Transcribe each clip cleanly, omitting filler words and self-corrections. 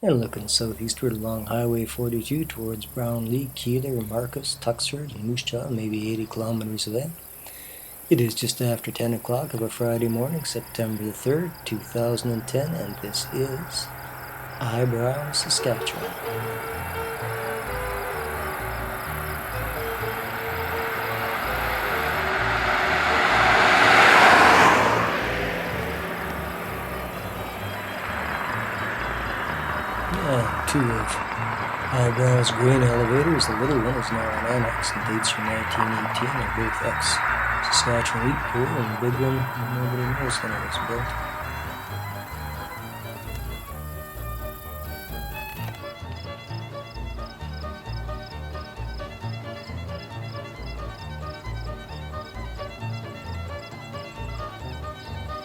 And looking southeastward along Highway 42 towards Brownlee, Keeler, Marcus, Tuxford, and Moose Jaw, maybe 80 kilometers away. It is just after 10 o'clock of a Friday morning, September the 3rd, 2010, and this is Eyebrow, Saskatchewan. Two of Eyebrow's grain elevators. The little one is now on annex and dates from 1918. They're both ex-Saskatchewan wheat pool, and the big one, nobody knows when it was built.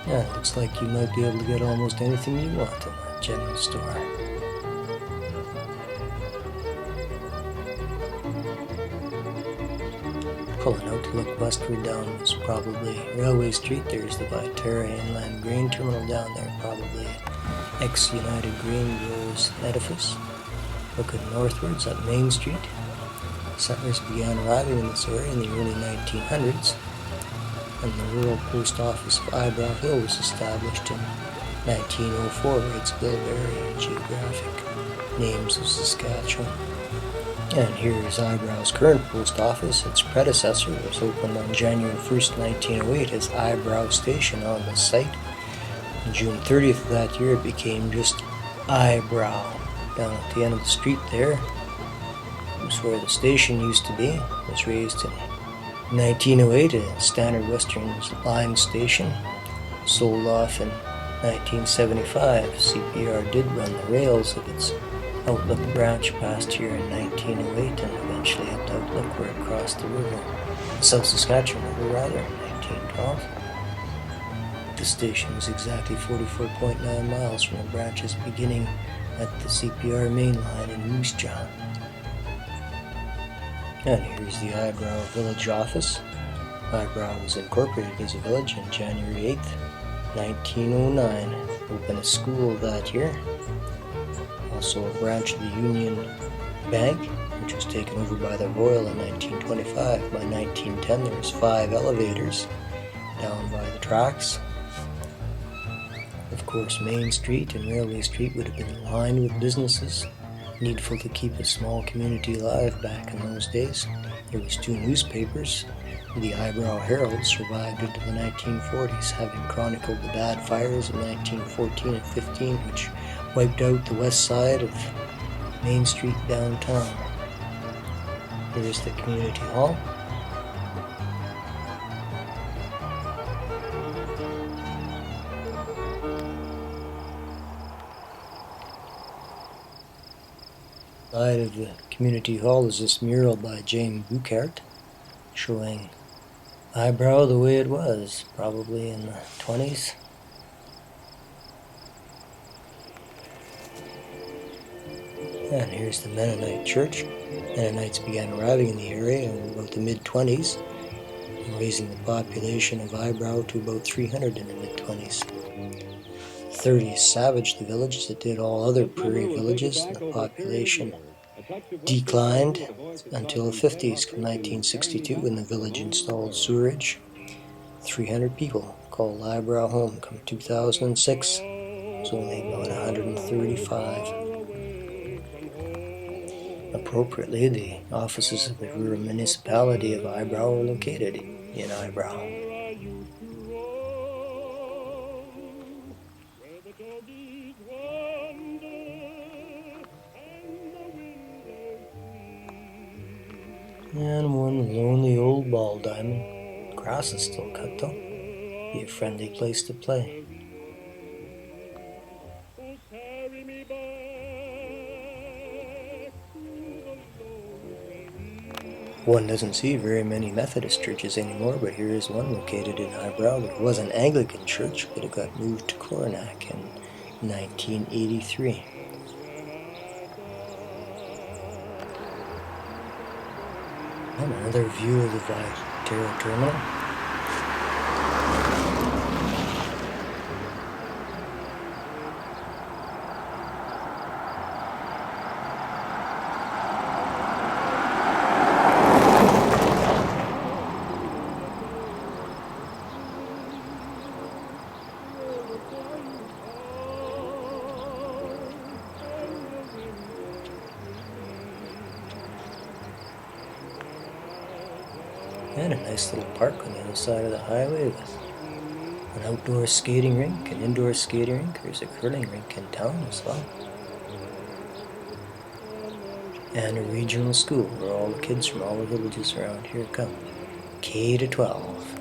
Yeah, it looks like you might be able to get almost anything you want in that general store. Pulling out to look westward down is probably Railway Street. There's the Viterra Inland Grain Terminal down there, probably ex-United Grain Growers edifice. Looking northwards up Main Street. Settlers began arriving in this area in the early 1900s, and the rural post office of Eyebrow Hill was established in 1904. Writes Bill Berry, Geographic Names of Saskatchewan. And here is Eyebrow's current post office. Its predecessor was opened on January 1st, 1908 as Eyebrow Station on the site. On June 30th of that year, it became just Eyebrow. Down at the end of the street there was where the station used to be. It was raised in 1908, a Standard Western Line station. Sold off in 1975. CPR did run the rails of its Outlook branch past here in 1908 and eventually up to Outlook where it crossed the river, the South Saskatchewan River rather, in 1912. The station is exactly 44.9 miles from the branch's beginning at the CPR main line in Moose Jaw. And here's the Eyebrow Village office. Eyebrow was incorporated as a village on January 8th, 1909. Opened a school that year. Also a branch of the Union Bank, which was taken over by the Royal in 1925. By 1910 there was 5 elevators down by the tracks. Of course, Main Street and Railway Street would have been lined with businesses, needful to keep a small community alive back in those days. There was 2 newspapers. The Eyebrow Herald survived into the 1940s, having chronicled the bad fires of 1914 and 15, which wiped out the west side of Main Street downtown. Here is the community hall. Side of the community hall is this mural by James Buchert showing Eyebrow the way it was, probably in the 20s. And here's the Mennonite church. Mennonites began arriving in the area in about the mid-20s, raising the population of Eyebrow to about 300 in the mid-20s. The 30s savaged the village as it did all other prairie villages, and the population declined until the 50s. From 1962, when the village installed sewerage, 300 people called Eyebrow home. Come 2006, it was only about 135. Appropriately, the offices of the rural municipality of Eyebrow are located in Eyebrow. And one lonely old ball diamond. Grass is still cut though. Be a friendly place to play. One doesn't see very many Methodist churches anymore, but here is one located in Eyebrow. There was an Anglican church, but it got moved to Coronach in 1983. And another view of the Viterra terminal. And a nice little park on the other side of the highway with an outdoor skating rink, an indoor skating rink. There's a curling rink in town as well. And a regional school where all the kids from all the villages around here come. K to 12.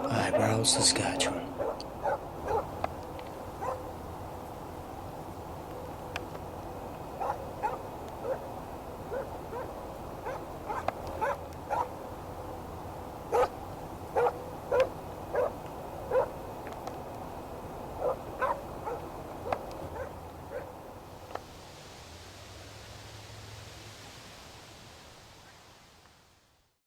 Eyebrow, Saskatchewan.